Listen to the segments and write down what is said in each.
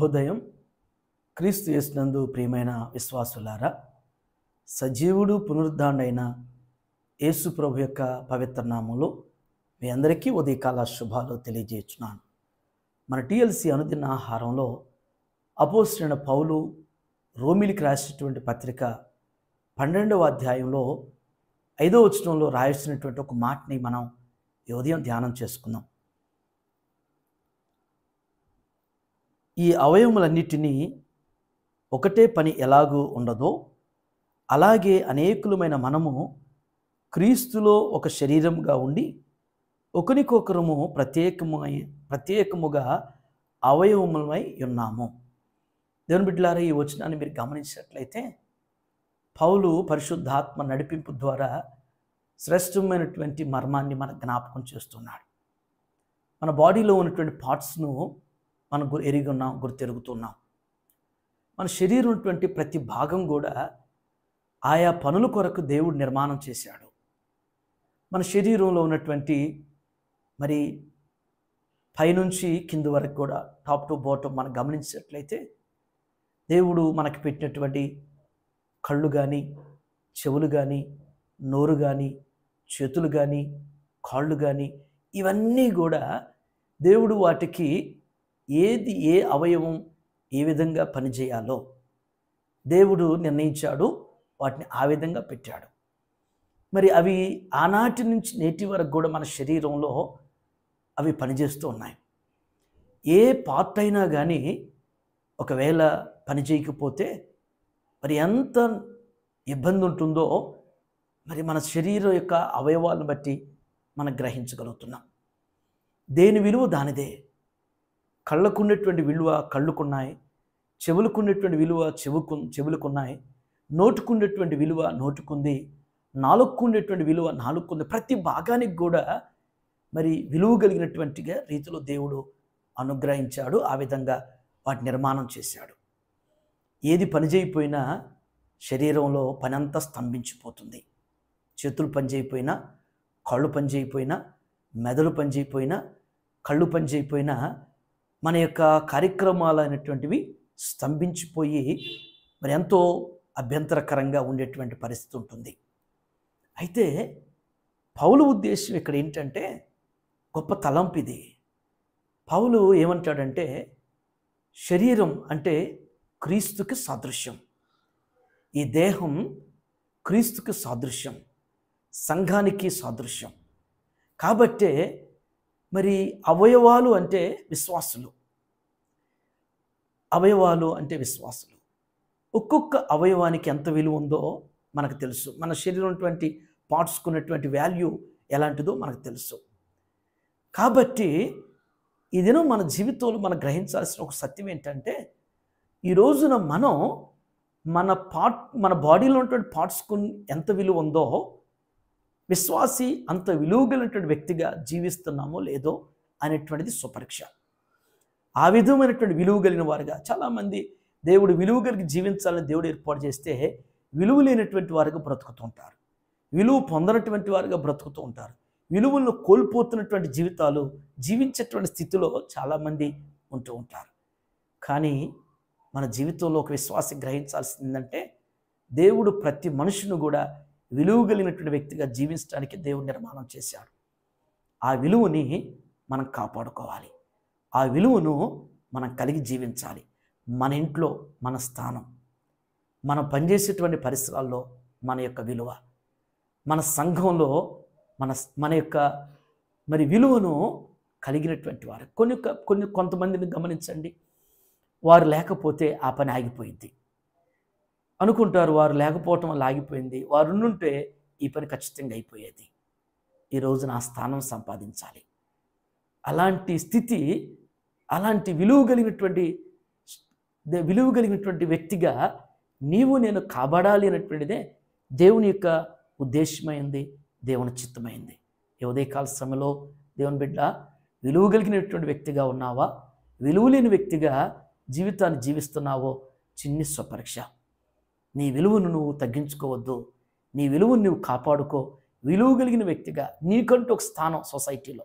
శుభోదయం. క్రీస్తు యేసునందు ప్రియమైన విశ్వాసులారా, సజీవుడు పునరుద్ధానుడైన యేసు ప్రభు యొక్క పవిత్ర నామములో మీ అందరికీ ఉదయకాల శుభాలు తెలియజేస్తున్నాను. మన టీఎల్సీ అనుదిన ఆహారంలో అపోస్తలుడైన పౌలు రోమిలికి రాసినటువంటి పత్రిక 12వ అధ్యాయంలో 5వ వచనంలో రాయాల్సినటువంటి ఒక మాటని మనం ఈ ఉదయం ధ్యానం చేసుకుందాం. ఈ అవయవములన్నిటినీ ఒకటే పని ఎలాగూ ఉండదో అలాగే అనేకులమైన మనము క్రీస్తులో ఒక శరీరముగా ఉండి ఒకరికొకరము ప్రత్యేకముగా అవయవములమై ఉన్నాము. దేవుని బిడ్డలారా, ఈ వచనాన్ని మీరు గమనించినట్లయితే పౌలు పరిశుద్ధాత్మ నడిపింపు ద్వారా శ్రేష్టమైనటువంటి మర్మాన్ని మన జ్ఞాపకం చేస్తున్నాడు. మన బాడీలో ఉన్నటువంటి పార్ట్స్ను మనం ఎరిగి ఉన్నాం, గుర్తెరుగుతున్నాం. మన శరీరం ఉన్నటువంటి ప్రతి భాగం కూడా ఆయా పనుల కొరకు దేవుడు నిర్మాణం చేశాడు. మన శరీరంలో ఉన్నటువంటి మరి పైనుంచి కింది వరకు కూడా టాప్ టు బాటమ్ మనం గమనించినట్లయితే దేవుడు మనకి పెట్టినటువంటి కళ్ళు కానీ, చెవులు కానీ, నోరు కానీ, చేతులు కానీ, కాళ్ళు కానీ, ఇవన్నీ కూడా దేవుడు వాటికి ఏ అవయవం ఏ విధంగా పనిచేయాలో దేవుడు నిర్ణయించాడు, వాటిని ఆ విధంగా పెట్టాడు. మరి అవి ఆనాటి నుంచి నేటి వరకు కూడా మన శరీరంలో అవి పనిచేస్తూ ఉన్నాయి. ఏ పార్ట్ అయినా కానీ ఒకవేళ పని చేయకపోతే మరి ఎంత ఇబ్బంది ఉంటుందో మరి మన శరీరం యొక్క అవయవాలను బట్టి మనం గ్రహించగలుగుతున్నాం. దేని విలువ దానిదే. కళ్ళకున్నటువంటి విలువ కళ్ళుకున్నాయి, చెవులకున్నటువంటి విలువ చెవులకున్నాయి, నోటుకున్నటువంటి విలువ నోటుకుంది, నాలుగుకున్నటువంటి విలువ నాలుగుకుంది. ప్రతి భాగానికి కూడా మరి విలువ కలిగినటువంటిగా రీతిలో దేవుడు అనుగ్రహించాడు. ఆ విధంగా వాటి నిర్మాణం చేశాడు. ఏది పని చేయకపోయినా శరీరంలో పని అంతా స్తంభించిపోతుంది. చేతులు పని చేయకపోయినా, కాళ్ళు పని చేయకపోయినా, మెదడు పని చేయకపోయినా, కళ్ళు పని చేయకపోయినా మన యొక్క కార్యక్రమాలు అనేటువంటివి స్తంభించిపోయి మరి ఎంతో అభ్యంతరకరంగా ఉండేటువంటి పరిస్థితి ఉంటుంది. అయితే పౌలు ఉద్దేశం ఇక్కడ ఏంటంటే గొప్ప తలంపు ఇది. పౌలు ఏమంటాడంటే శరీరం అంటే క్రీస్తుకి సాదృశ్యం. ఈ దేహం క్రీస్తుకి సాదృశ్యం, సంఘానికి సాదృశ్యం. కాబట్టే మరి అవయవాలు అంటే విశ్వాసులు. అవయవాలు అంటే విశ్వాసులు. ఒక్కొక్క అవయవానికి ఎంత విలువ ఉందో మనకు తెలుసు. మన శరీరం ఉన్నటువంటి పార్ట్స్కు ఉన్నటువంటి వాల్యూ ఎలాంటిదో మనకు తెలుసు. కాబట్టి ఈ దినం మన జీవితంలో మనం గ్రహించాల్సిన ఒక సత్యం ఏంటంటే ఈ రోజున మనం మన బాడీలో ఉన్నటువంటి పార్ట్స్కు ఎంత విలువ ఉందో విశ్వాసి అంత విలువ కలిగినటువంటి వ్యక్తిగా జీవిస్తున్నామో లేదో అనేటువంటిది స్వపరీక్ష. ఆ విధమైనటువంటి విలువ కలిగిన వారుగా చాలామంది దేవుడు విలువ కలిగి జీవించాలని దేవుడు ఏర్పాటు చేస్తే విలువ లేనటువంటి వారుగా బ్రతుకుతూ ఉంటారు. విలువ పొందనటువంటి వారుగా బ్రతుకుతూ ఉంటారు. విలువలను కోల్పోతున్నటువంటి జీవితాలు జీవించేటువంటి స్థితిలో చాలామంది ఉంటూ ఉంటారు. కానీ మన జీవితంలో ఒక విశ్వాసి గ్రహించాల్సిందంటే దేవుడు ప్రతి మనుషును కూడా విలువ కలిగినటువంటి వ్యక్తిగా జీవించడానికి దేవుడు నిర్మాణం చేశాడు. ఆ విలువని మనం కాపాడుకోవాలి. ఆ విలువను మనం కలిగి జీవించాలి. మన ఇంట్లో మన స్థానం, మనం పనిచేసేటువంటి పరిసరాల్లో మన యొక్క విలువ, మన సంఘంలో మన యొక్క మరి విలువను కలిగినటువంటి వారు. కొంతమందిని గమనించండి, వారు లేకపోతే ఆ పని ఆగిపోయింది అనుకుంటారు. వారు లేకపోవటం వల్ల ఆగిపోయింది, వారు ఉండుంటే ఈ పని ఖచ్చితంగా అయిపోయేది. ఈరోజు నా స్థానం సంపాదించాలి. అలాంటి స్థితి, అలాంటి విలువ కలిగినటువంటి వ్యక్తిగా నీవు నేను కాబడాలి అనేటువంటిదే దేవుని యొక్క ఉద్దేశమైంది, దేవుని చిత్తమైంది. ఈ ఉదయకాల సమయంలో దేవుని బిడ్డ విలువ కలిగినటువంటి వ్యక్తిగా ఉన్నావా, విలువ లేని వ్యక్తిగా జీవితాన్ని జీవిస్తున్నావో చిన్ని స్వపరీక్ష. నీ విలువను నువ్వు తగ్గించుకోవద్దు, నీ విలువను నువ్వు కాపాడుకో. విలువ కలిగిన వ్యక్తిగా నీకంటూ ఒక స్థానం సొసైటీలో,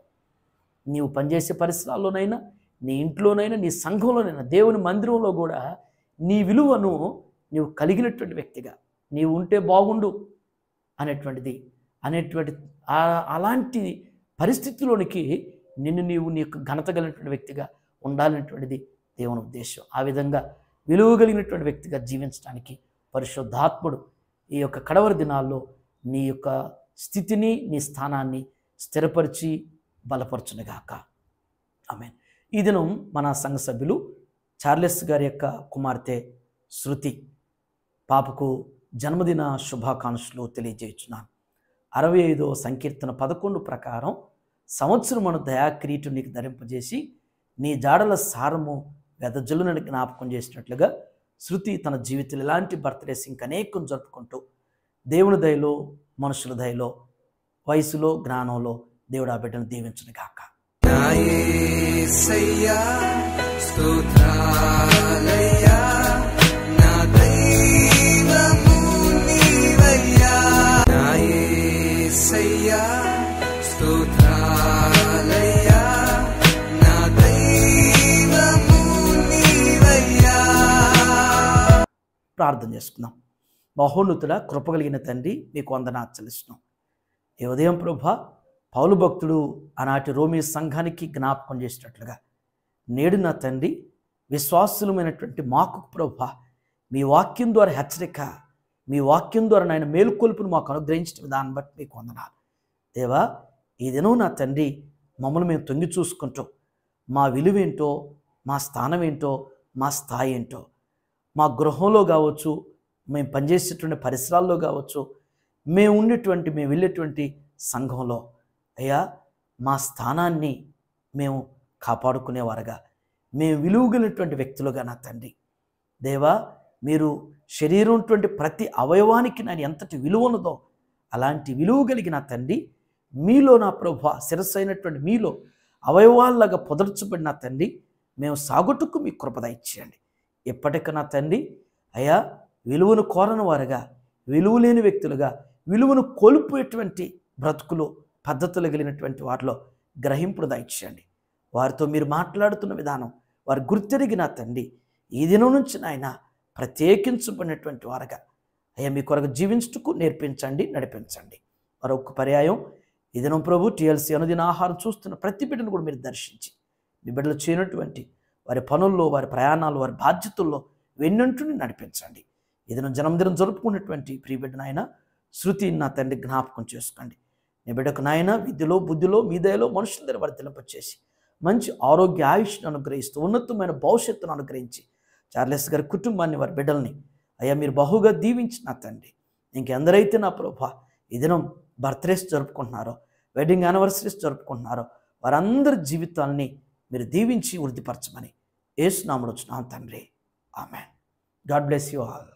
నీవు పనిచేసే పరిసరాల్లోనైనా, నీ ఇంట్లోనైనా నీ సంఘంలోనైనా దేవుని మందిరంలో కూడా నీ విలువను నీవు కలిగినటువంటి వ్యక్తిగా నీవు ఉంటే బాగుండు అనేటువంటి అలాంటి పరిస్థితిలోనికి నీవు నీ యొక్క ఘనత కలిగినటువంటి వ్యక్తిగా ఉండాలనేటువంటిది దేవుని ఉద్దేశం. ఆ విధంగా విలువ కలిగినటువంటి వ్యక్తిగా జీవించడానికి పరిశుద్ధాత్ముడు ఈ యొక్క కడవరి దినాల్లో నీ యొక్క స్థితిని నీ స్థానాన్ని స్థిరపరిచి బలపరచునుగాక. ఆమేన్. ఈ దినం మన సంఘ సభ్యులు చార్లెస్ గారి యొక్క కుమార్తె శృతి పాపకు జన్మదిన శుభాకాంక్షలు తెలియజేయుచున్నాను. 65వ సంకీర్తన 11 ప్రకారం సంవత్సరమును దయాకిరీటు నీకు ధరింపజేసి నీ జాడల సారము వెదజల్లునని జ్ఞాపకం చేసినట్లుగా శృతి తన జీవితంలో ఇలాంటి బర్త్డేస్ ఇంకా అనేకం జరుపుకుంటూ దేవుని దయలో మనుషుల దయలో వయసులో జ్ఞానంలో దేవుడు ఆ బిడ్డను దీవించునుగాక. ప్రార్థన చేసుకుందాం. మహోన్నతుడ కృపగలిగిన తండ్రి, మీకు వందనాలు చెల్లిస్తున్నాం. ఈ ఉదయం ప్రభా పౌలు భక్తుడు ఆనాటి రోమీ సంఘానికి జ్ఞాపకం చేసినట్లుగా నేడు నా తండ్రి విశ్వాసులమైనటువంటి మాకు ప్రభా మీ వాక్యం ద్వారా హెచ్చరిక, మీ వాక్యం ద్వారా నాయన మేలుకొలుపును మాకు అనుగ్రహించిన విధానం బట్టి మీకు వందనాలు దేవా. ఈ దినం నా తండ్రి మమ్మల్ని మేము తొంగి చూసుకుంటూ మా విలువేంటో, మా స్థానం ఏంటో, మా స్థాయి ఏంటో, మా గృహంలో కావచ్చు, మేము పనిచేసేటువంటి పరిసరాల్లో కావచ్చు, మేము వెళ్ళేటువంటి సంఘంలో అయ్యా మా స్థానాన్ని మేము కాపాడుకునేవారుగా, మేము విలువగలిగినటువంటి వ్యక్తులుగా నా తండ్రి దేవా, మీరు శరీరం ఉన్నటువంటి ప్రతి అవయవానికి నేను ఎంతటి విలువ ఉన్నదో అలాంటి విలువ కలిగిన తండ్రి మీలో నా ప్రభు శిరస్సు అయినటువంటి మీలో అవయవాల్లాగా పొదర్చబడిన తండ్రి మేము సాగుటకు మీ కృపద ఇచ్చేయండి. ఎప్పటికన్నా తండ్రి అయ్యా విలువను కోరని వారుగా, విలువ లేని వ్యక్తులుగా, విలువను కోల్పోయేటువంటి బ్రతుకులు పద్ధతులు కలిగినటువంటి వారిలో గ్రహింపుడు దయచేయండి. వారితో మీరు మాట్లాడుతున్న విధానం వారు గుర్తెరిగిన తండ్రి ఈ దినం నుంచి నాయన ప్రత్యేకించబడినటువంటి వారుగా అయ్యా మీ కొరకు జీవించుటకు నేర్పించండి, నడిపించండి. మరొక పర్యాయం ఈ దినం ప్రభు TLC అనుదిన ఆహారం చూస్తున్న ప్రతి బిడ్డను కూడా మీరు దర్శించి మీ బిడ్డలు చేయనటువంటి వారి పనుల్లో, వారి ప్రయాణాలు, వారి బాధ్యతల్లో వెన్నంటుని నడిపించండి. ఏదైనా జన్మదినం జరుపుకున్నటువంటి ప్రియ బిడ్డ నాయన శృతి నా తండ్రి జ్ఞాపకం చేసుకోండి. నీ బిడ్డకు నాయన విద్యలో, బుద్ధిలో, మీ దయలో మనుషుల దగ్గర వర్తింపచేసి మంచి ఆరోగ్య ఆయుష్ను అనుగ్రహిస్తూ ఉన్నతమైన భవిష్యత్తును అనుగ్రహించి చార్లెస్ గారి కుటుంబాన్ని, వారి బిడ్డల్ని అయ్యా మీరు బహుగా దీవించి నా తండ్రి ఇంకెందరైతే నా ప్రభా ఈ దినం బర్త్డేస్ జరుపుకుంటున్నారో, వెడ్డింగ్ యానివర్సరీస్ జరుపుకుంటున్నారో వారందరి జీవితాలని మీరు దీవించి వృద్ధిపరచమని యేసు నామములో అడుగుచున్నాను తండ్రి. ఆమేన్. God bless you all.